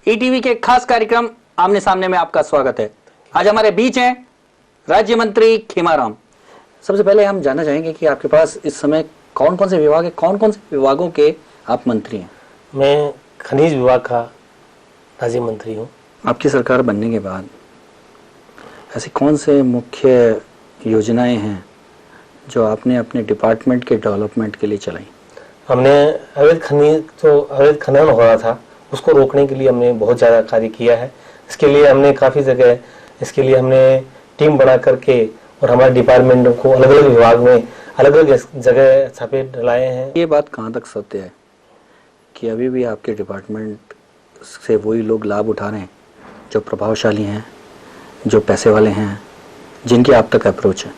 ETV के खास कार्यक्रम आमने सामने में आपका स्वागत है। आज हमारे बीच हैं राज्य मंत्री खेमाराम। सबसे पहले हम जानना चाहेंगे कि आपके पास इस समय कौन कौन से विभाग है, कौन कौन से विभागों के आप मंत्री हैं? मैं खनिज विभाग का राज्य मंत्री हूँ। आपकी सरकार बनने के बाद ऐसी कौन से मुख्य योजनाएं हैं जो आपने अपने डिपार्टमेंट के डेवलपमेंट के लिए चलाई? हमने अवैध खनन हो रहा था उसको रोकने के लिए हमने बहुत ज़्यादा कार्य किया है। इसके लिए हमने काफ़ी जगह हमने टीम बना करके और हमारे डिपार्टमेंटों को अलग अलग विभाग में अलग अलग जगह छापे डलाए हैं। ये बात कहाँ तक सत्य है कि अभी भी आपके डिपार्टमेंट से वही लोग लाभ उठा रहे हैं जो प्रभावशाली हैं, जो पैसे वाले हैं, जिनकी आप तक अप्रोच है?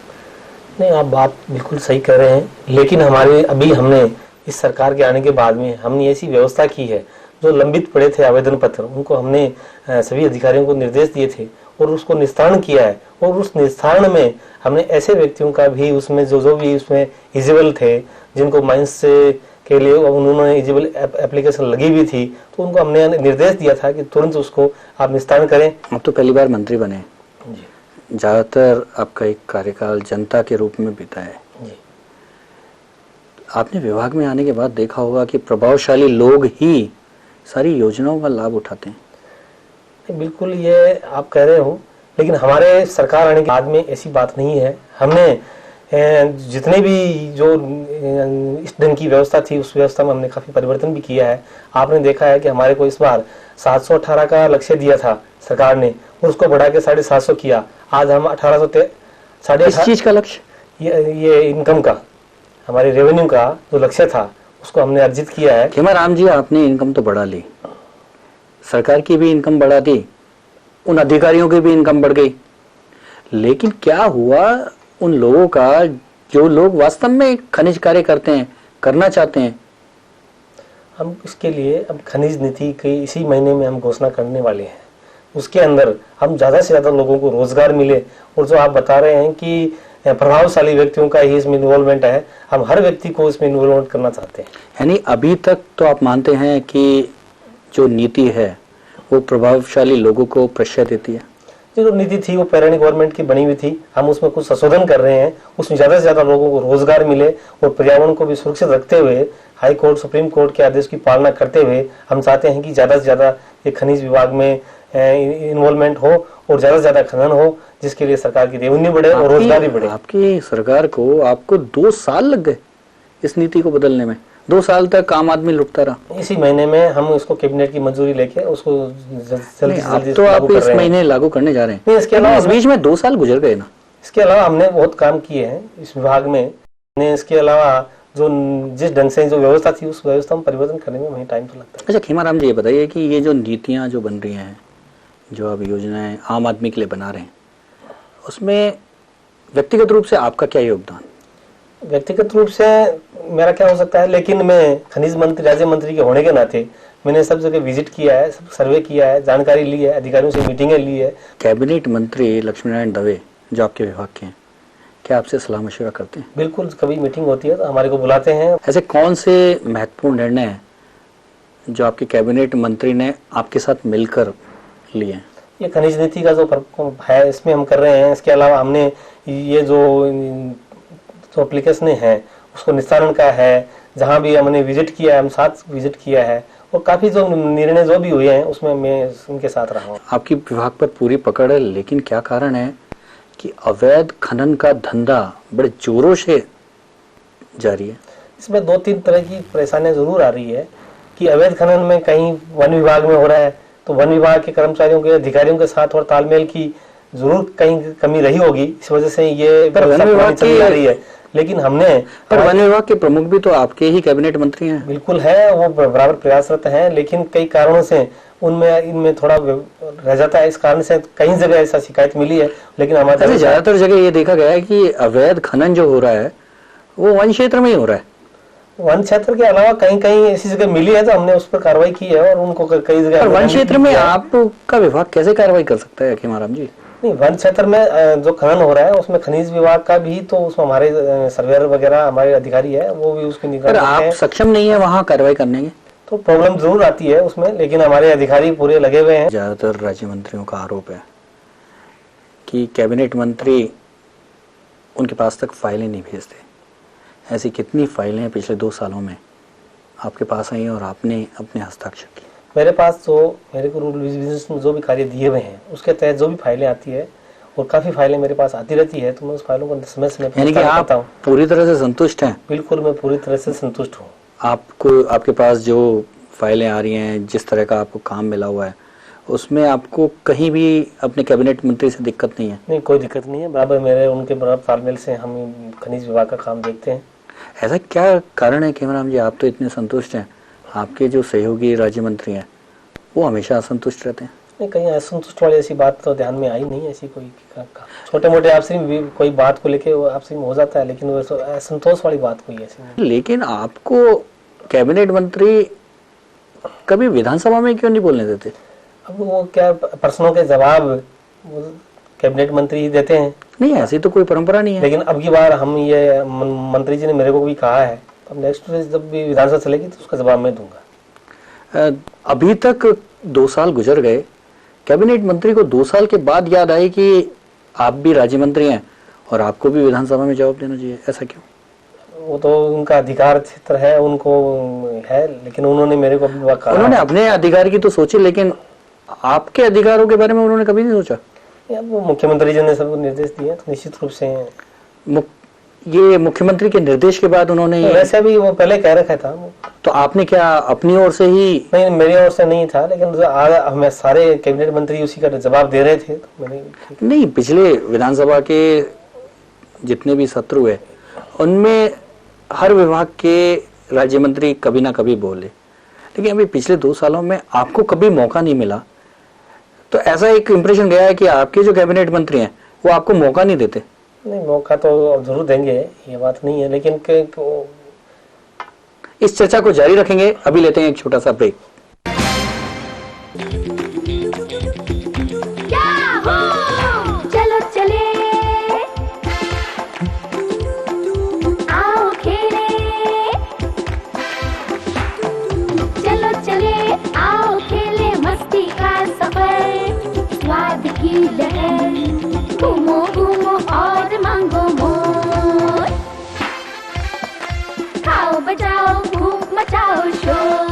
नहीं, आप बात बिल्कुल सही कर रहे हैं, लेकिन हमने इस सरकार के आने के बाद में हमने ऐसी व्यवस्था की है, जो लंबित पड़े थे आवेदन पत्र उनको हमने सभी अधिकारियों को निर्देश दिए थे और उसको निस्तारण किया है। और उस निस्तारण में हमने ऐसे व्यक्तियों का भी उसमें जो भी उसमें एलिजिबल थे, जिनको माइंस के लिए उन्होंने एलिजिबल एप्लीकेशन लगी भी थी, तो उनको हमने निर्देश दिया था कि तुरंत उसको आप निस्तारण करें। आप तो पहली बार मंत्री बने जी। ज़्यादातर आपका एक कार्यकाल जनता के रूप में बीता है जी। आपने विभाग में आने के बाद देखा होगा कि प्रभावशाली लोग ही सारी योजनाओं का लाभ उठाते हैं। बिल्कुल ये आप कह रहे हो, लेकिन हमारे सरकार आने के बाद में ऐसी बात नहीं है। हमने जितने भी जो इस ढंग की व्यवस्था थी उस व्यवस्था में हमने काफ़ी परिवर्तन भी किया है। आपने देखा है कि हमारे को इस बार 718 का लक्ष्य दिया था सरकार ने और उसको बढ़ा के 750 किया। आज हम 1800 इस चीज का लक्ष्य ये इनकम का, हमारे रेवेन्यू का जो लक्ष्य था उसको हमने अर्जित किया है। खेमाराम जी, आपने इनकम तो बढ़ा ली, सरकार की भी इनकम बढ़ा दी, उन अधिकारियों की भी इनकम बढ़ गई, लेकिन क्या हुआ उन लोगों का जो लोग वास्तव में खनिज कार्य करते हैं, करना चाहते हैं? हम इसके लिए अब खनिज नीति की इसी महीने में हम घोषणा करने वाले हैं। उसके अंदर हम ज़्यादा से ज़्यादा लोगों को रोजगार मिले और जो आप बता रहे हैं कि प्रभावशाली व्यक्तियों का ही इसमें इन्वॉल्वमेंट है, हम हर व्यक्ति को इसमें इन्वॉल्वमेंट करना चाहते हैं। यानी अभी तक तो आप मानते हैं कि जो नीति है वो प्रभावशाली लोगों को प्रश्रय देती है? जो नीति थी वो पहले गवर्नमेंट की बनी हुई थी, हम उसमें कुछ संशोधन कर रहे हैं, उसमें ज़्यादा से ज़्यादा लोगों को रोजगार मिले और पर्यावरण को भी सुरक्षित रखते हुए हाई कोर्ट सुप्रीम कोर्ट के आदेश की पालना करते हुए हम चाहते हैं कि ज़्यादा से ज़्यादा ये खनिज विभाग में इन्वॉल्वमेंट हो और ज़्यादा से ज़्यादा खनन हो, जिसके लिए सरकार की रेवेन्यू बढ़े और रोजगार भी बढ़े। आपकी सरकार को आपको 2 साल लग गए इस नीति को बदलने में। 2 साल तक आम आदमी लुटता रहा। इसी महीने में हम उसको कैबिनेट की मंजूरी लेके उसको जल्दी तो आप इस महीने लागू करने जा रहे हैं। इसके अलावा इस बीच में 2 साल गुजर गए ना। इसके अलावा हमने बहुत काम किए हैं इस विभाग में। इसके अलावा जो जिस ढंग से जो व्यवस्था थी उस व्यवस्था में परिवर्तन करने में वही टाइम तो लगता है। अच्छा खेमाराम जी, ये बताइए कि ये जो नीतियाँ जो बन रही हैं, जो अब योजनाएं आम आदमी के लिए बना रहे हैं, उसमें व्यक्तिगत रूप से आपका क्या योगदान? व्यक्तिगत रूप से मेरा क्या हो सकता है, लेकिन मैं खनिज मंत्री राज्य मंत्री के होने के नाते मैंने सब जगह विजिट किया है, सब सर्वे किया है, जानकारी ली है, अधिकारियों से मीटिंगें ली है। कैबिनेट मंत्री लक्ष्मी नारायण दवे जो आपके विभाग के हैं, क्या आपसे सलाह मशवरा करते हैं? बिल्कुल, कभी मीटिंग होती है तो हमारे को बुलाते हैं। ऐसे कौन से महत्वपूर्ण निर्णय हैं जो आपके कैबिनेट मंत्री ने आपके साथ मिलकर लिए हैं? ये खनिज नीति का जो है इसमें हम कर रहे हैं। इसके अलावा हमने ये जो एप्लीकेशन है उसको निस्तारण का है, जहाँ भी हमने विजिट किया है, हम साथ विजिट किया है और काफी जो निर्णय जो भी हुए हैं उसमें मैं उनके साथ रहा हूँ। आपकी विभाग पर पूरी पकड़ है, लेकिन क्या कारण है कि अवैध खनन का धंधा बड़े जोरों से जारी है? इसमें 2-3 तरह की परेशानियां जरूर आ रही है कि अवैध खनन में कहीं वन विभाग में हो रहा है तो वन विभाग के कर्मचारियों के अधिकारियों के साथ और तालमेल की जरूर कहीं कमी रही होगी, इस वजह से ये चली आ रही है। लेकिन हमने वन विभाग के प्रमुख भी तो आपके ही कैबिनेट मंत्री हैं। बिल्कुल है, वो बराबर प्रयासरत हैं, लेकिन कई कारणों से इनमें थोड़ा रह जाता है। इस कारण से कई जगह ऐसा शिकायत मिली है, लेकिन हमारे ज्यादातर जगह ये देखा गया है कि अवैध खनन जो हो रहा है वो वन क्षेत्र में ही हो रहा है। वन क्षेत्र के अलावा कहीं कहीं ऐसी जगह मिली है तो हमने उस पर कार्रवाई की है और उनको कई जगह। वन क्षेत्र में आपका विभाग कैसे कार्रवाई कर सकता है खेमाराम जी? नहीं, वन क्षेत्र में जो खनन हो रहा है उसमें खनिज विभाग का भी तो उसमें हमारे सर्वेयर वगैरह हमारे अधिकारी है, वो भी उसकी निगरानी करते हैं। आप सक्षम नहीं है वहाँ कार्रवाई करने के? तो प्रॉब्लम जरूर आती है उसमें, लेकिन हमारे अधिकारी पूरे लगे हुए हैं। ज्यादातर राज्य मंत्रियों का आरोप है कि कैबिनेट मंत्री उनके पास तक फाइलें नहीं भेजते। ऐसी कितनी फाइलें हैं पिछले 2 सालों में आपके पास आई और आपने अपने हस्ताक्षर किए? मेरे पास तो मेरे को रूल बिजनेस में जो भी कार्य दिए हुए हैं उसके तहत जो भी फाइलें आती है, और काफी फाइलें मेरे पास आती रहती है, तो मैं उस फाइलों को समय समय यानी कि आप पूरी तरह से संतुष्ट हैं? बिल्कुल, मैं पूरी तरह से संतुष्ट हूँ। आपको आपके पास जो फाइलें आ रही हैं, जिस तरह का आपको काम मिला हुआ है, उसमें आपको कहीं भी अपने कैबिनेट मंत्री से दिक्कत नहीं है? नहीं, कोई दिक्कत नहीं है। बराबर मेरे उनके बराबर तालमेल से हम खनिज विभाग का काम देखते हैं। ऐसा क्या कारण है खेमाराम जी, आप तो इतने संतुष्ट हैं, आपके जो सहयोगी राज्य मंत्री हैं वो हमेशा असंतुष्ट रहते हैं? नहीं, कहीं असंतुष्ट वाली ऐसी बात तो ध्यान में आई नहीं। ऐसी कोई छोटे मोटे आपसे भी कोई बात को लेके आपसे हो जाता है, लेकिन वो असंतोष वाली बात कोई ऐसी नहीं। लेकिन आपको कैबिनेट मंत्री कभी विधानसभा में क्यों नहीं बोलने देते? अब वो क्या, प्रश्नों के जवाब वो कैबिनेट मंत्री ही देते हैं। नहीं, ऐसी तो कोई परंपरा नहीं है। लेकिन अब की बार हम ये मंत्री जी ने मेरे को भी कहा है, अब नेक्स्ट जब भी विधानसभा चलेगी तो उसका जवाब मैं दूंगा। अभी तक 2 साल गुजर गए, कैबिनेट मंत्री को 2 साल के बाद याद आई कि आप भी राज्य मंत्री हैं और आपको भी विधानसभा में जवाब देना चाहिए, ऐसा क्यों? वो तो उनका अधिकार क्षेत्र है, उनको है, लेकिन उन्होंने मेरे को अभी कहा। उन्होंने अपने अधिकार की तो सोची, लेकिन आपके अधिकारों के बारे में उन्होंने कभी नहीं सोचा? वो मुख्यमंत्री जी ने सबको निर्देश दिए, तो निश्चित रूप से ये मुख्यमंत्री के निर्देश के बाद उन्होंने तो वैसे भी वो पहले कह रखा था। तो आपने क्या अपनी ओर से ही? नहीं, मेरी ओर से नहीं था, लेकिन हमें सारे कैबिनेट मंत्री उसी का जवाब दे रहे थे, तो मैंने नहीं, पिछले विधानसभा के जितने भी सत्र हुए उनमें हर विभाग के राज्य मंत्री कभी ना कभी बोले, लेकिन अभी पिछले 2 सालों में आपको कभी मौका नहीं मिला, तो ऐसा एक इम्प्रेशन गया है कि आपके जो कैबिनेट मंत्री हैं वो आपको मौका नहीं देते। नहीं, मौका तो जरूर देंगे, ये बात नहीं है, लेकिन इस चर्चा को जारी रखेंगे। अभी लेते हैं एक छोटा सा ब्रेक। चलो चले आओ खेले, चलो चले आओ खेले, मस्ती का सफर, स्वाद की लहर, घूमो घूमो और मांगो मोर, खाओ बजाओ खूब मचाओ शोर।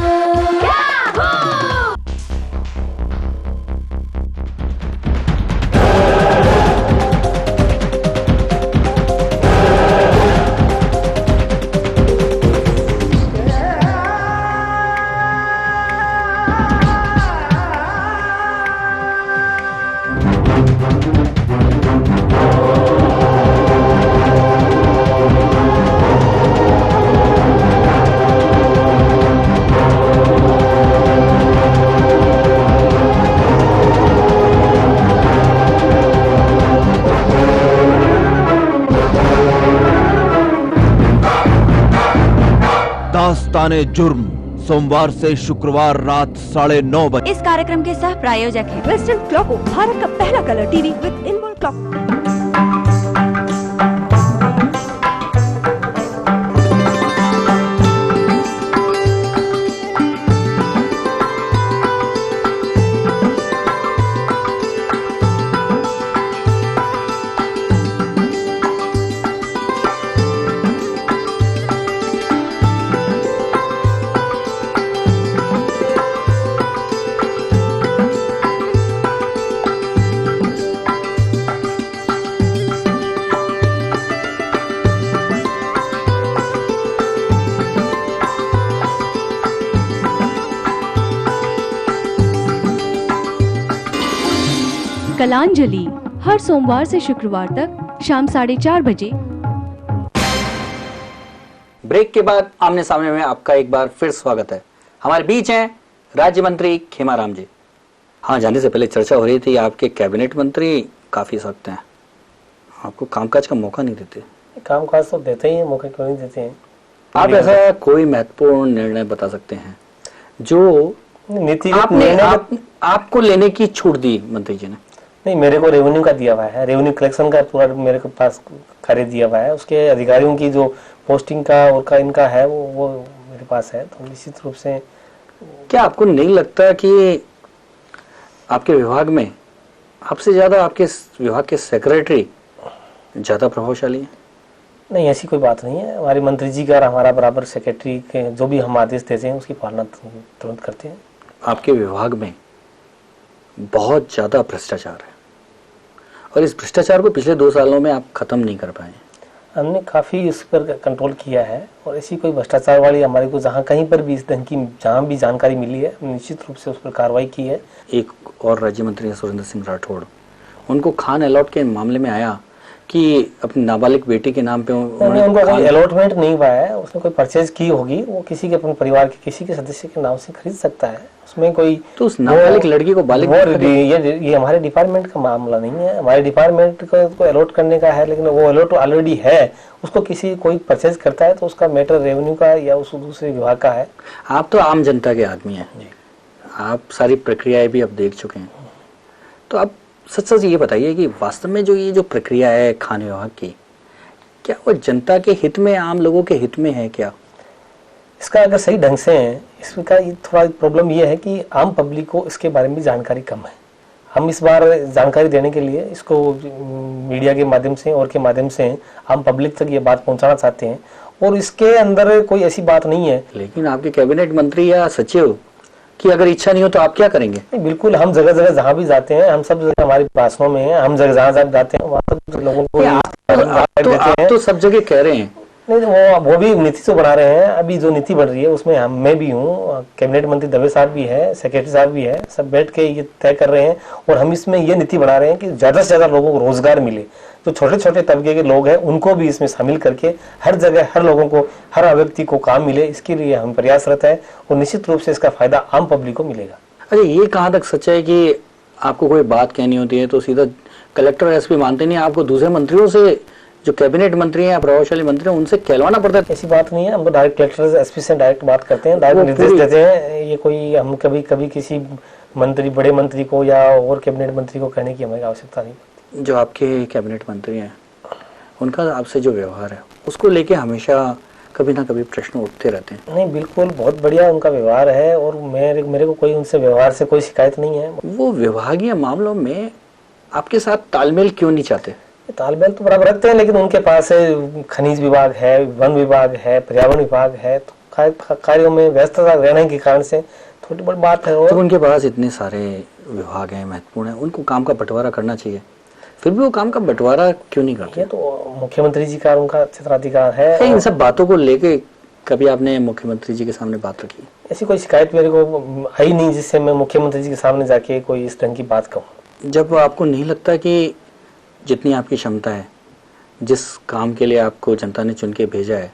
दास्ताने जुर्म सोमवार से शुक्रवार रात 9:30 बजे। इस कार्यक्रम के सह प्रायोजक हैं वेस्टर्न क्लॉक, भारत का पहला कलर टीवी विद इनबोल क्लॉक। कलांजलि हर सोमवार से शुक्रवार तक शाम 4:30 बजे। ब्रेक के बाद आमने सामने में आपका एक बार फिर स्वागत है। हमारे बीच हैं राज्य मंत्री खेमाराम जी। हाँ, जाने से पहले चर्चा हो रही थी आपके कैबिनेट मंत्री काफी सख्त हैं, आपको कामकाज का मौका नहीं देते। कामकाज तो देते ही हैं, मौका क्यों नहीं देते हैं? आप ऐसा कोई महत्वपूर्ण निर्णय बता सकते हैं जो नीतिगत आपको लेने की छूट दी मंत्री जी ने? नहीं, मेरे को रेवेन्यू का दिया हुआ है, रेवेन्यू कलेक्शन का पूरा मेरे को पास कार्य दिया हुआ है, उसके अधिकारियों की जो पोस्टिंग का और का इनका है वो मेरे पास है, तो निश्चित रूप से क्या आपको नहीं लगता कि आपके विभाग में आपसे ज्यादा आपके विभाग के सेक्रेटरी ज्यादा प्रभावशाली हैं? नहीं, ऐसी कोई बात नहीं है। हमारे मंत्री जी का और हमारा बराबर सेक्रेटरी के जो भी हम आदेश देते हैं उसकी पालना तुरंत करते हैं। आपके विभाग में बहुत ज्यादा भ्रष्टाचार है और इस भ्रष्टाचार को पिछले 2 सालों में आप खत्म नहीं कर पाए। हमने काफ़ी इस पर कंट्रोल किया है और ऐसी कोई भ्रष्टाचार वाली हमारे को जहाँ कहीं पर भी इस ढंग की जहाँ भी जानकारी मिली है हमने निश्चित रूप से उस पर कार्रवाई की है। एक और राज्य मंत्री हैं सुरेंद्र सिंह राठौड़, उनको खान अलॉट के मामले में आया कि अपनी नाबालिग बेटी के नाम पे उनको कोई अलॉटमेंट नहीं हुआ है, उसने कोई परचेज की होगी, वो किसी के अपने परिवार के किसी के सदस्य के नाम से खरीद सकता है, उसमें कोई तो उस नाबालिग लड़की को बालिग ये हमारे डिपार्टमेंट का मामला नहीं है। हमारे डिपार्टमेंट को अलॉट करने का है, लेकिन वो अलॉट ऑलरेडी है, उसको किसी कोई परचेज करता है तो उसका मैटर रेवेन्यू का या उस दूसरे विभाग का है। आप तो आम जनता के आदमी हैं, आप सारी प्रक्रियाएं भी अब देख चुके हैं, तो आप सच सच ये बताइए कि वास्तव में ये जो प्रक्रिया है खान विभाग की, क्या वो जनता के हित में, आम लोगों के हित में है क्या? इसका अगर सही ढंग से है, इसका थोड़ा प्रॉब्लम ये है कि आम पब्लिक को इसके बारे में जानकारी कम है। हम इस बार जानकारी देने के लिए इसको मीडिया के माध्यम से और के माध्यम से आम पब्लिक तक ये बात पहुंचाना चाहते हैं और इसके अंदर कोई ऐसी बात नहीं है। लेकिन आपके कैबिनेट मंत्री या सचिव कि अगर इच्छा नहीं हो तो आप क्या करेंगे? बिल्कुल, हम जगह जगह जहाँ भी जाते हैं, हम सब जगह हमारे भाषणों में है, हम जगह जहाँ जाते हैं वहाँ सब लोगों को आप तो सब जगह कह रहे हैं। नहीं, वो भी नीति तो बना रहे हैं। अभी जो नीति बन रही है उसमें मैं भी हूँ, कैबिनेट मंत्री दवे साहब भी है, सेक्रेटरी साहब भी है, सब बैठ के ये तय कर रहे हैं और हम इसमें ये नीति बना रहे हैं कि ज्यादा से ज्यादा लोगों को रोजगार मिले। जो छोटे छोटे तबके के लोग हैं उनको भी इसमें शामिल करके हर जगह हर लोगों को, हर व्यक्ति को काम मिले, इसके लिए हम प्रयासरत है और निश्चित रूप से इसका फायदा आम पब्लिक को मिलेगा। अच्छा, ये कहाँ तक सच है कि आपको कोई बात कहनी होती है तो सीधा कलेक्टर एसपी मानते नहीं, आपको दूसरे मंत्रियों से, जो कैबिनेट मंत्री हैं या प्रभावशाली मंत्री हैं, उनसे कहलवाना पड़ता है? ऐसी बात नहीं है, हम तो डायरेक्ट कलेक्टर एसपी से डायरेक्ट बात करते हैं, डायरेक्ट निर्देश देते हैं। ये कोई हम कभी किसी मंत्री, बड़े मंत्री को या और कैबिनेट मंत्री को कहने की हमें आवश्यकता नहीं। जो आपके कैबिनेट मंत्री हैं उनका आपसे जो व्यवहार है उसको लेके हमेशा कभी ना कभी प्रश्न उठते रहते हैं। नहीं, बिल्कुल बहुत बढ़िया उनका व्यवहार है और मेरे को कोई उनसे व्यवहार से कोई शिकायत नहीं है। वो विभागीय मामलों में आपके साथ तालमेल क्यों नहीं चाहते? तालमेल तो बराबर रखते हैं, लेकिन उनके पास खनिज विभाग है, वन विभाग है, पर्यावरण विभाग है, तो कार्यों में व्यस्तता रहने के कारण से थोड़ी बड़ी बात है। और तो उनके पास इतने सारे विभाग हैं, महत्वपूर्ण है, उनको काम का बंटवारा करना चाहिए, फिर भी वो काम का बंटवारा क्यों नहीं करते? ये तो मुख्यमंत्री जी का उनका क्षेत्राधिकार है। इन सब बातों को लेके कभी आपने मुख्यमंत्री जी के सामने बात रखी? ऐसी कोई शिकायत मेरे को आई नहीं जिससे मैं मुख्यमंत्री जी के सामने जाके कोई इस ढंग की बात कहूँ। जब आपको नहीं लगता कि जितनी आपकी क्षमता है, जिस काम के लिए आपको जनता ने चुन के भेजा है,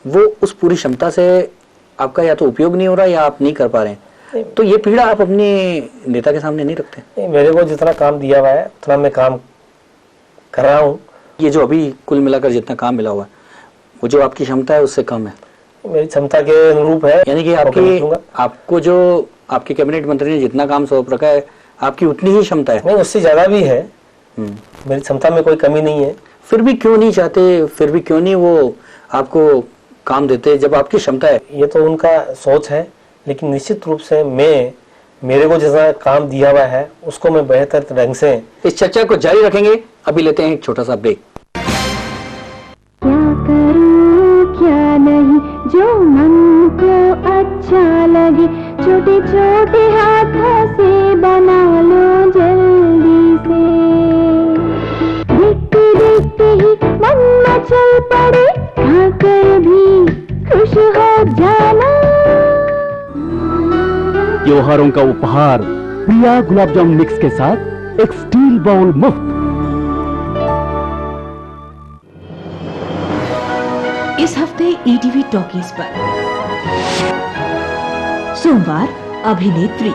वो उस पूरी क्षमता से आपका या तो उपयोग नहीं हो रहा या आप नहीं कर पा रहे हैं, तो ये पीड़ा आप अपने नेता के सामने नहीं रखते? नहीं, मेरे को जितना काम दिया हुआ है उतना मैं काम कर रहा हूँ। ये जो अभी कुल मिलाकर जितना काम मिला हुआ है वो जो आपकी क्षमता है उससे कम है? मेरी क्षमता के अनुरूप है। यानी कि आपको जो आपके कैबिनेट मंत्री ने जितना काम सौंप रखा है आपकी उतनी ही क्षमता है? नहीं, उससे ज्यादा भी है। मेरी क्षमता में कोई कमी नहीं है। फिर भी क्यों नहीं चाहते, फिर भी क्यों नहीं वो आपको काम देते जब आपकी क्षमता है? ये तो उनका सोच है, लेकिन निश्चित रूप से मेरे को जैसा काम दिया हुआ है उसको मैं बेहतर ढंग से इस चर्चा को जारी रखेंगे। अभी लेते हैं एक छोटा सा ब्रेक। क्या करूं क्या नहीं, जो मन को अच्छा लगे, छोटे छोटे हाथों से बना लो जल्दी से। देखते देखते ही मन मचल पड़े, खाकर भी खुश हो जाना। त्योहारों का उपहार प्रिया गुलाब जामुन मिक्स के साथ एक स्टील बाउल मुफ्त। इस हफ्ते ईटीवी टॉकीज पर सोमवार अभिनेत्री,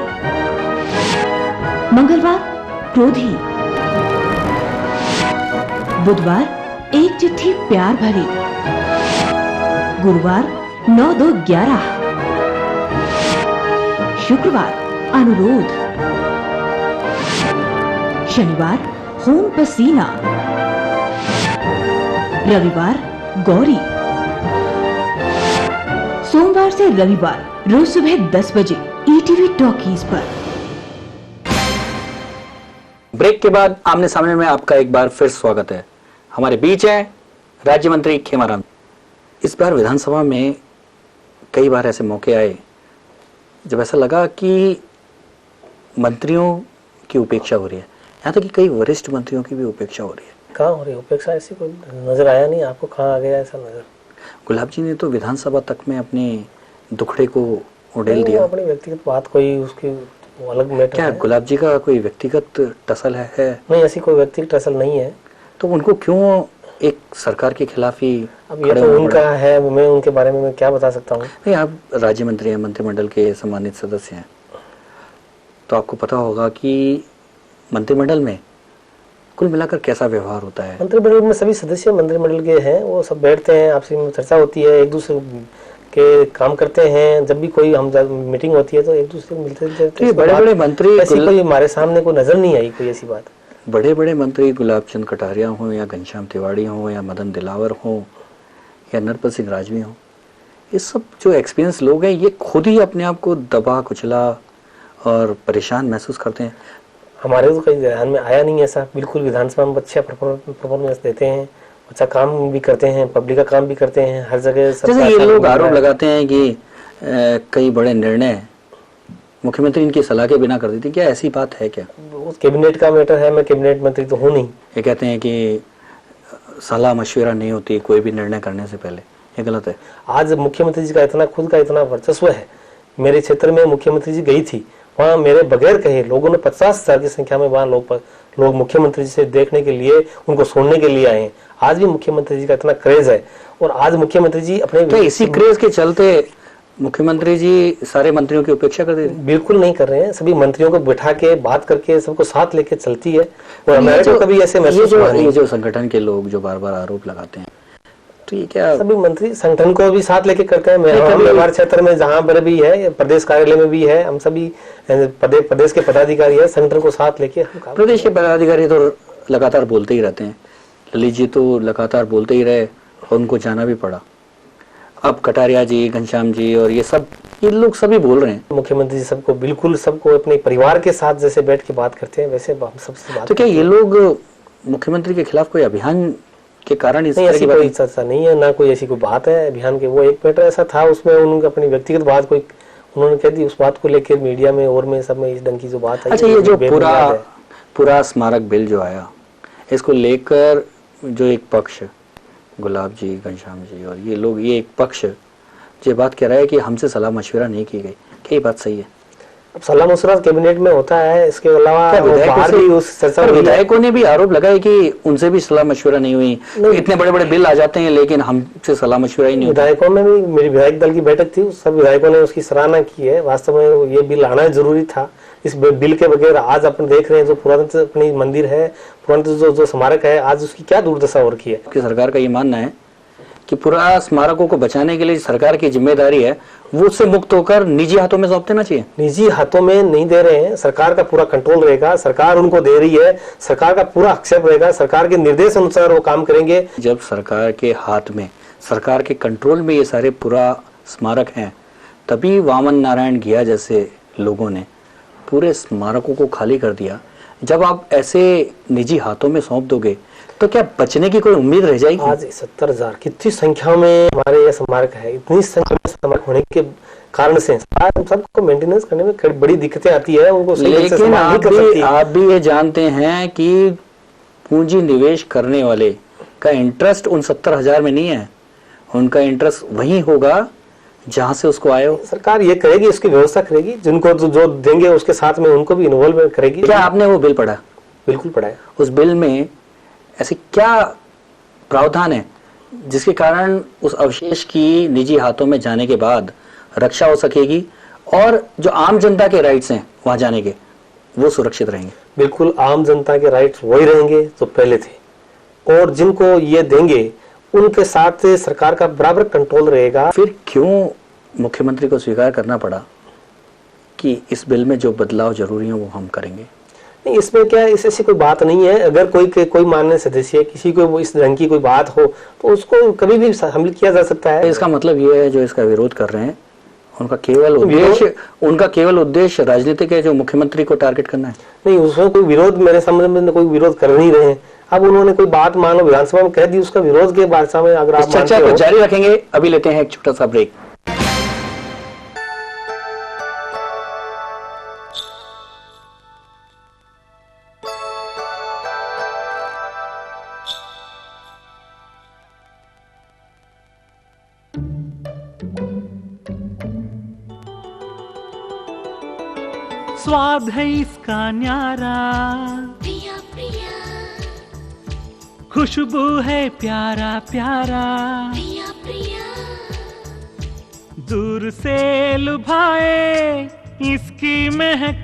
मंगलवार क्रोधी, बुधवार एक चिट्ठी प्यार भरी, गुरुवार 9-2-11, शुक्रवार अनुरोध, शनिवार खून पसीना, रविवार गौरी। सोमवार से रविवार रोज सुबह 10 बजे ईटीवी टॉकीज पर। ब्रेक के बाद आमने सामने में आपका एक बार फिर स्वागत है। हमारे बीच है राज्य मंत्री खेमाराम। इस बार विधानसभा में कई बार ऐसे मौके आए जब ऐसा लगा कि मंत्रियों की उपेक्षा हो रही है, यहाँ तक कि कई वरिष्ठ मंत्रियों की भी उपेक्षा हो रही है। कहाँ हो रही है उपेक्षा? ऐसी कोई नजर आया नहीं आपको? कहाँ आ गया ऐसा नजर? गुलाब जी ने तो विधानसभा तक में अपने दुखड़े को उड़ेल दिया। अपनी व्यक्तिगत बात कोई उसकी वो अलग मैटर क्या है। गुलाब जी का कोई व्यक्तिगत टसल है? नहीं, ऐसी कोई व्यक्तिगत टसल नहीं है। तो उनको क्यों एक सरकार के खिलाफ ही अब ये तो उनका है, मैं उनके बारे में मैं क्या बता सकता हूँ। नहीं, आप राज्य मंत्री हैं, मंत्रिमंडल के सम्मानित सदस्य हैं, तो आपको पता होगा कि मंत्रिमंडल में कुल मिलाकर कैसा व्यवहार होता है। मंत्रिमंडल में सभी सदस्य मंत्रिमंडल के हैं, वो सब बैठते हैं, आपसी में चर्चा होती है, एक दूसरे के काम करते हैं। जब भी कोई हम मीटिंग होती है तो एक दूसरे को मिलते तो बड़े बड़े मंत्री ऐसी कोई हमारे सामने कोई नजर नहीं आई कोई ऐसी बात। बड़े बड़े मंत्री गुलाब चंद कटारिया हों या घनश्याम तिवाड़ी हों या मदन दिलावर हों या नरपत सिंह राजवी हों, ये सब जो एक्सपीरियंस लोग हैं ये खुद ही अपने आप को दबा कुचला और परेशान महसूस करते हैं। हमारे तो कहीं ध्यान में आया नहीं ऐसा। बिल्कुल विधानसभा में अच्छा परफॉर्मेंस देते हैं, अच्छा काम भी करते हैं, पब्लिक का काम भी करते हैं, हर जगह। जैसे ये लोग आरोप लगाते हैं कि कई बड़े निर्णय मुख्यमंत्री इनकी सलाह के बिना कर देती है, क्या ऐसी बात है? क्या कैबिनेट का मैटर है, मैं कैबिनेट मंत्री तो हूँ नहीं। ये कहते हैं कि सलाह मशवरा नहीं होती कोई भी निर्णय करने से पहले, ये गलत है। आज मुख्यमंत्री जी का इतना खुद का इतना वर्चस्व है। मेरे क्षेत्र में मुख्यमंत्री जी गई थी, वहाँ मेरे बगैर कहे लोगों ने 50,000 की संख्या में वहाँ लोग मुख्यमंत्री जी से देखने के लिए, उनको सुनने के लिए आए हैं। आज भी मुख्यमंत्री जी का इतना क्रेज है और आज मुख्यमंत्री जी अपने तो इसी क्रेज के चलते मुख्यमंत्री जी सारे मंत्रियों की उपेक्षा कर देते हैं? बिल्कुल नहीं कर रहे हैं। सभी मंत्रियों को बिठा के बात करके सबको साथ लेके चलती है। और हमारे को कभी ऐसे महसूस हुआ नहीं। ये जो संगठन के लोग जो बार बार आरोप लगाते हैं, तो ये क्या सभी मंत्री संगठन को भी साथ लेके करते हैं? हमारे क्षेत्र में जहाँ पर भी है, प्रदेश कार्यालय में भी है, हम सभी प्रदेश के पदाधिकारी है, संगठन को साथ लेके हम काम। प्रदेश के पदाधिकारी तो लगातार बोलते ही रहते हैं। ललित जी तो लगातार बोलते ही रहे और उनको जाना भी पड़ा। अब कटारिया जी, घनश्याम जी और ये लोग सभी बोल रहे हैं। मुख्यमंत्री जी सबको बिल्कुल सबको अपने परिवार के साथ जैसे बैठ के बात करते हैं वैसे हम सबसे बात। तो क्या ये लोग मुख्यमंत्री के खिलाफ कोई अभियान के कारण इस तरह की कोई चर्चा नहीं है, ना कोई ऐसी कोई बात है अभियान के। वो एक मैटर ऐसा था, उसमें उन्होंने अपनी व्यक्तिगत बात कोई उन्होंने कह दी, उस बात को लेकर मीडिया में और में सब में इस ढंग की जो बात है। अच्छा, ये जो पूरा स्मारक बिल जो आया, इसको लेकर जो एक पक्ष गुलाब जी, घनश्याम जी और ये लोग, ये एक पक्ष जो बात कह रहा है कि हमसे सलाह मशवरा नहीं की गई, क्या ये बात सही है? अब सलाह मशवरा कैबिनेट में होता है, इसके अलावा बाहर भी उस चर्चा। विधायकों ने भी आरोप लगाया कि उनसे भी सलाह मशवरा नहीं हुई। इतने बड़े बड़े बिल आ जाते हैं लेकिन हमसे सलाह मशवरा ही नहीं होता। विधायकों में भी मेरी विधायक दल की बैठक थी, सब विधायकों ने उसकी सराहना की है। वास्तव में ये बिल आना जरूरी था। इस बिल के बगैर आज अपन देख रहे हैं जो पुरातन अपनी मंदिर है, पुरातन जो स्मारक है, आज उसकी क्या दुर्दशा हो रखी है। सरकार का ये मानना है कि पूरा स्मारकों को बचाने के लिए सरकार की जिम्मेदारी है, वो उससे मुक्त होकर निजी हाथों में सौंप देना चाहिए। निजी हाथों में नहीं दे रहे हैं, सरकार का पूरा कंट्रोल रहेगा, सरकार उनको दे रही है, सरकार का पूरा आक्षेप रहेगा, सरकार के निर्देश अनुसार वो काम करेंगे। जब सरकार के हाथ में, सरकार के कंट्रोल में ये सारे पूरा स्मारक हैं, तभी वामन नारायण घिया जैसे लोगों ने पूरे स्मारकों को खाली कर दिया। जब आप ऐसे निजी हाथों में सौंप दोगे तो क्या बचने की कोई उम्मीद रह जाएगी? आज 70,000 कितनी संख्या में हमारे ये स्मारक है, इतनी संख्या में स्मारक होने के कारण से सबको मेंटेनेंस करने में बड़ी दिक्कतें आती है, उनको लेकिन आप भी ये जानते हैं कि पूंजी निवेश करने वाले का इंटरेस्ट उन 70,000 में नहीं है, उनका इंटरेस्ट वही होगा जहां से उसको आए हो। सरकार ये करेगी, उसकी व्यवस्था करेगी, जिनको जो देंगे उसके साथ में उनको भी इन्वॉल्व करेगी। क्या आपने वो बिल पढ़ा? बिल्कुल पढ़ा है। उस बिल में ऐसे क्या प्रावधान है जिसके कारण उस अवशेष की निजी हाथों में जाने के बाद रक्षा हो सकेगी और जो आम जनता के राइट्स हैं वहां जाने के, वो सुरक्षित रहेंगे? बिल्कुल आम जनता के राइट्स वही रहेंगे जो पहले थे, और जिनको ये देंगे उनके साथ सरकार का बराबर कंट्रोल रहेगा। फिर क्यों मुख्यमंत्री को स्वीकार करना पड़ा कि इस बिल में जो बदलाव जरूरी है वो हम करेंगे? नहीं, इसमें क्या ऐसी कोई बात नहीं है। अगर कोई माननीय सदस्य किसी को इस ढंग की कोई बात हो तो उसको कभी भी शामिल किया जा सकता है। इसका मतलब ये है जो इसका विरोध कर रहे हैं उनका केवल उद्देश्य राजनीतिक है, जो मुख्यमंत्री को टारगेट करना है। नहीं, उसमें कोई विरोध मेरे संबंध में कोई विरोध कर नहीं रहे हैं। अब उन्होंने कोई बात मान लो विधानसभा में कह दी, उसका विरोध के भाषा में अगर आप चर्चा को जारी रखेंगे। अभी लेते हैं एक छोटा सा ब्रेक। स्वाद है इसका न्यारा, प्रिया प्रिया, खुशबू है प्यारा प्यारा, प्रिया प्रिया, दूर से लुभाए इसकी महक,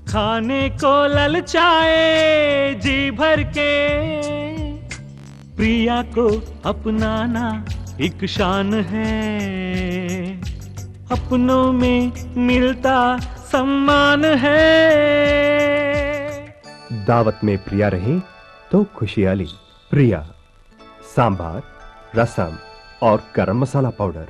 खाने को ललचाए जी भर के। प्रिया को अपनाना एक शान है, अपनों में मिलता सम्मान है। दावत में प्रिया रहे तो खुशहाली। प्रिया सांभार, रसम और गरम मसाला पाउडर।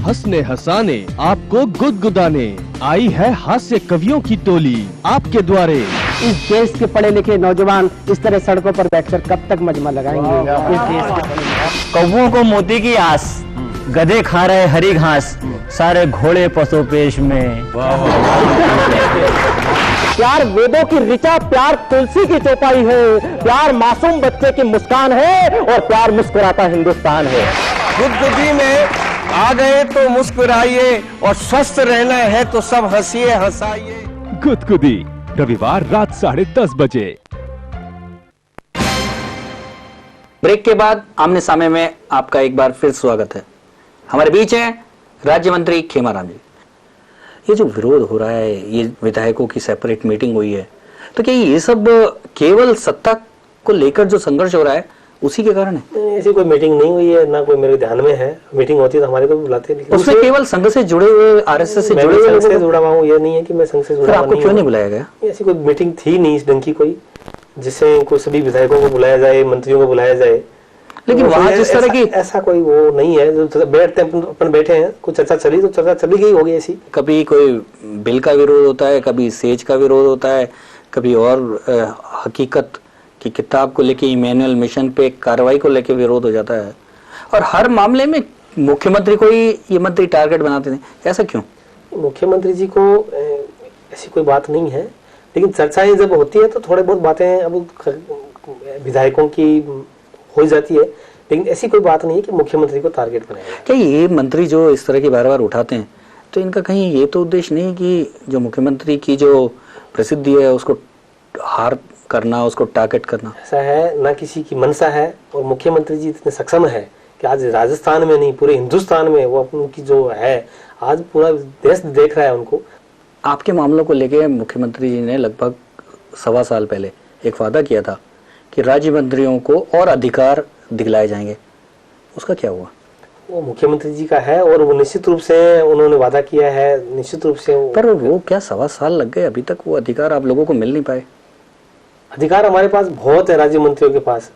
हंसने हंसाने आपको गुदगुदाने आई है हास्य कवियों की टोली आपके द्वारे। इस देश के पढ़े लिखे नौजवान इस तरह सड़कों पर बैठकर कब तक मजमा लगाएंगे? इस देश के कौवों को मोती की आस, गधे खा रहे हरी घास, सारे घोड़े पशु पेश में। प्यार वेदों की ऋचा, प्यार तुलसी की चौपाई है, प्यार मासूम बच्चे की मुस्कान है और प्यार मुस्कुराता हिंदुस्तान है। गुदगुदी में आ गए तो मुस्कुराइए और स्वस्थ रहना है तो सब हंसिए हंसाइए। गुदगुदी रविवार रात 10:30 बजे। ब्रेक के बाद आमने सामने में आपका एक बार फिर स्वागत है। हमारे बीच है राज्य मंत्री खेमाराम जी। ये जो विरोध हो रहा है, ये विधायकों की सेपरेट मीटिंग हुई है, तो क्या ये सब केवल सत्ता को लेकर जो संघर्ष हो रहा है उसी के कारण है? ऐसी कोई मीटिंग नहीं हुई है, ना कोई मेरे ध्यान में है। मीटिंग होती है तो हमारे को बुलाते हैं, उसमें केवल संघ से जुड़े हुए, आरएसएस से जुड़े हुए संघ से जुड़ा हुआ हूँ। ये नहीं है कि मैं संघ से जुड़ा। आपको क्यों नहीं बुलाया गया? ऐसी कोई मीटिंग थी नहीं इस ढंग की कोई, जिससे कोई सभी विधायकों को बुलाया जाए, मंत्रियों को बुलाया जाए। लेकिन वहां जिस तरह की ऐसा कोई वो नहीं है। जो बैठते हैं अपन बैठे हैं, कुछ चर्चा चली तो चर्चा चली गई होगी ऐसी। कभी कोई बिल का विरोध होता है, कभी सेज का विरोध होता है, कभी और हकीकत की किताब को लेके, इमैनुअल मिशन पे कार्रवाई को लेके विरोध हो जाता है, और हर मामले में मुख्यमंत्री को ही ये मंत्री टारगेट बनाते हैं। ऐसा क्यों? मुख्यमंत्री जी को ऐसी कोई बात नहीं है, लेकिन चर्चाएं जब होती है तो थोड़े बहुत बातें अब विधायकों की हो जाती है, लेकिन ऐसी कोई बात नहीं है कि मुख्यमंत्री को टारगेट बनाया। क्या ये मंत्री जो इस तरह की बार बार उठाते हैं, तो इनका कहीं ये तो उद्देश्य नहीं कि जो मुख्यमंत्री की जो प्रसिद्धि है उसको हार करना, उसको टारगेट करना? ऐसा है ना, किसी की मंशा है, और मुख्यमंत्री जी इतने सक्षम है कि आज राजस्थान में नहीं पूरे हिंदुस्तान में वो उनकी जो है, आज पूरा देश देख रहा है उनको। आपके मामलों को लेके मुख्यमंत्री जी ने लगभग 1.25 साल पहले एक वादा किया था कि राज्य मंत्रियों को और अधिकार दिखलाए जाएंगे, उसका क्या हुआ? वो मुख्यमंत्री जी का है और वो निश्चित रूप से उन्होंने वादा किया है, निश्चित रूप से। पर वो क्या 1.25 साल लग गए, अभी तक वो अधिकार आप लोगों को मिल नहीं पाए? अधिकार हमारे पास बहुत है राज्य मंत्रियों के पास।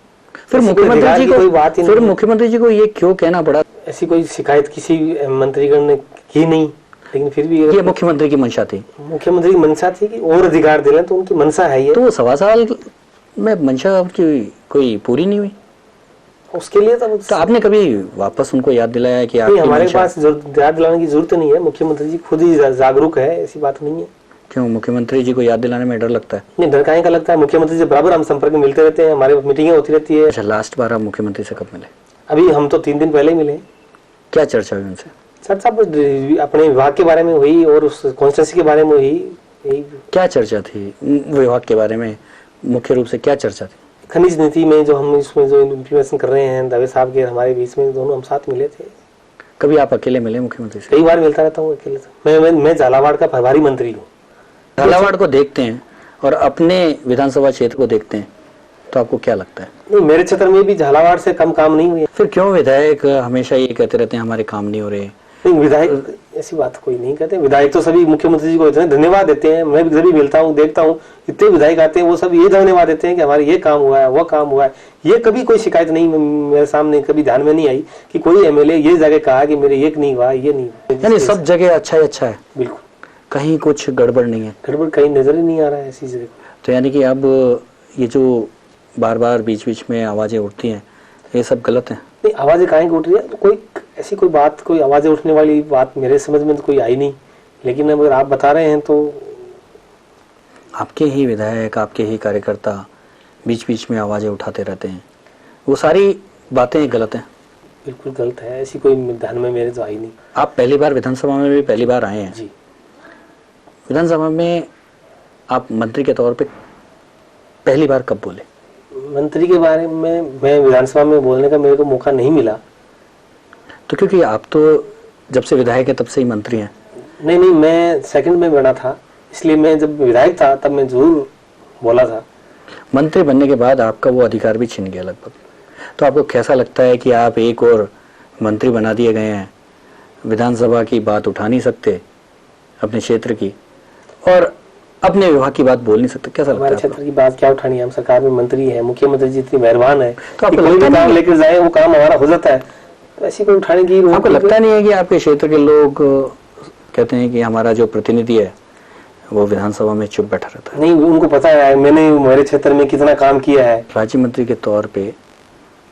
फिर मुख्यमंत्री जी को ये क्यों कहना पड़ा? ऐसी कोई शिकायत किसी मंत्रीगण ने की नहीं, लेकिन फिर भी ये मुख्यमंत्री की मंशा थी। मुख्यमंत्री की मंशा थी कि और अधिकार दिलाएं, तो उनकी मंशा है ये। तो 1.25 साल में मंशा आपकी कोई पूरी नहीं हुई, उसके लिए तो आपने कभी वापस उनको याद दिलाया कि हमारे पास याद दिलाने की जरूरत नहीं है, मुख्यमंत्री जी खुद ही जागरूक है, ऐसी बात नहीं है। क्यों मुख्यमंत्री जी को याद दिलाने में डर लगता है? नहीं, डर काहे का लगता है? मुख्यमंत्री जी बराबर हम संपर्क में मिलते रहते हैं, हमारी मीटिंगें होती रहती है। अच्छा, लास्ट बार आप मुख्यमंत्री से कब मिले? अभी हम तो 3 दिन पहले ही मिले। क्या चर्चा हुई उनसे? चर्चा अपने विभाग के बारे में हुई और उस कॉन्स्टिट्यूंसी के बारे में हुई। क्या चर्चा थी विभाग के बारे में? मुख्य रूप से क्या चर्चा थी? खनिज नीति में जो हम इसमें जो इम्प्लीमेंटेशन कर रहे हैं, दवे साहब के हमारे बीच में, दोनों हम साथ मिले थे। कभी आप अकेले मिले मुख्यमंत्री से? कई बार मिलता रहता हूँ अकेले। मैं झालावाड़ का प्रभारी मंत्री हूँ। झालावाड़ को देखते हैं और अपने विधानसभा क्षेत्र को देखते हैं तो आपको क्या लगता है? नहीं, मेरे क्षेत्र में भी झालावाड़ से कम काम नहीं हुए। फिर क्यों विधायक हमेशा ये कहते रहते हैं हमारे काम नहीं हो रहे, नहीं, विधायक ऐसी बात कोई नहीं कहते। विधायक तो सभी मुख्यमंत्री जी को इतने धन्यवाद देते हैं, मैं भी जब भी मिलता हूँ देखता हूँ इतने विधायक आते हैं वो सब ये धन्यवाद देते हैं कि हमारे ये काम हुआ है, वो काम हुआ है। ये कभी कोई शिकायत नहीं मेरे सामने कभी ध्यान में नहीं आई कि कोई एमएलए ये जगह कहा कि मेरे ये नहीं हुआ, ये नहीं हुआ। यानी सब जगह अच्छा ही अच्छा है, बिल्कुल, कहीं कुछ गड़बड़ नहीं है, गड़बड़ कहीं नजर ही नहीं आ रहा है ऐसी जगह। तो यानी कि अब ये जो बार बार बीच बीच में आवाजें उठती हैं ये सब गलत है। नहीं, आवाजें काहे की उठ रही है, तो कोई ऐसी कोई बात, कोई आवाजें उठने वाली बात मेरे समझ में तो कोई आई नहीं, लेकिन अगर आप बता रहे हैं तो आपके ही विधायक, आपके ही कार्यकर्ता बीच बीच में आवाजें उठाते रहते हैं, वो सारी बातें गलत हैं। बिल्कुल गलत है, ऐसी कोई ध्यान में मेरे तो आई नहीं। आप पहली बार विधानसभा में भी पहली बार आए हैं जी। विधानसभा में आप मंत्री के तौर पे पहली बार कब बोले? मंत्री के बारे में मैं विधानसभा में बोलने का मेरे को मौका नहीं मिला। तो क्योंकि आप तो जब से विधायक है तब से ही मंत्री हैं। नहीं, मैं सेकंड में बना था, इसलिए मैं जब विधायक था तब मैं जरूर बोला था। मंत्री बनने के बाद आपका वो अधिकार भी छिन गया लगभग, तो आपको कैसा लगता है कि आप एक और मंत्री बना दिए गए हैं, विधानसभा की बात उठा नहीं सकते अपने क्षेत्र की और अपने विभाग की बात बोल नहीं सकते, कैसा लगता है? हमारे क्षेत्र की बात क्या उठानी है, हम सरकार में मंत्री है, मुख्यमंत्री जी इतनी मेहरबान है तो आपको कोई भी लगता काम नहीं लेकर जाए वो काम हमारा हो जाता है, तो ऐसी कोई उठाने की आपको लगता नहीं है कि आपके क्षेत्र के लोग कहते हैं कि हमारा जो प्रतिनिधि है वो विधानसभा में चुप बैठा रहता है? नहीं, उनको पता है मैंने मेरे क्षेत्र में कितना काम किया है। राज्य मंत्री के तौर पे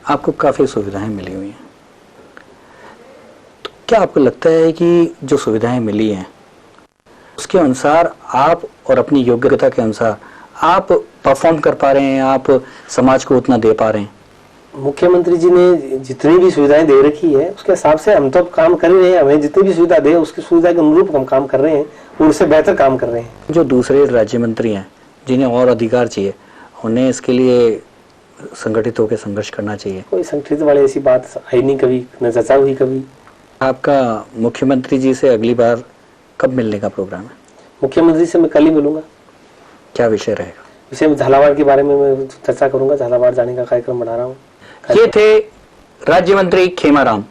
आपको काफी सुविधाएं मिली हुई हैं, तो क्या आपको लगता है कि जो सुविधाएं मिली हैं उसके अनुसार आप और अपनी योग्यता के अनुसार आप परफॉर्म कर पा रहे हैं, आप समाज को उतना दे पा रहे हैं? मुख्यमंत्री जी ने जितनी भी सुविधाएं दे रखी है उसके हिसाब से हम तो काम कर रहे हैं, हमें जितनी भी सुविधा दे उसकी सुविधा के अनुरूप हम काम कर रहे हैं, उनसे बेहतर काम कर रहे हैं। जो दूसरे राज्य मंत्री हैं जिन्हें और अधिकार चाहिए उन्हें इसके लिए संगठित होकर संघर्ष करना चाहिए। कोई संगठित वाली ऐसी बात आई नहीं कभी, न चर्चा हुई कभी। आपका मुख्यमंत्री जी से अगली बार कब मिलने का प्रोग्राम है? मुख्यमंत्री से मैं कल ही मिलूंगा। क्या विषय रहेगा? विषय में झालावाड़ के बारे में मैं चर्चा करूंगा, झालावाड़ जाने का कार्यक्रम बना रहा हूँ। ये थे राज्य मंत्री खेमाराम।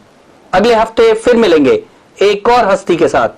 अगले हफ्ते फिर मिलेंगे एक और हस्ती के साथ।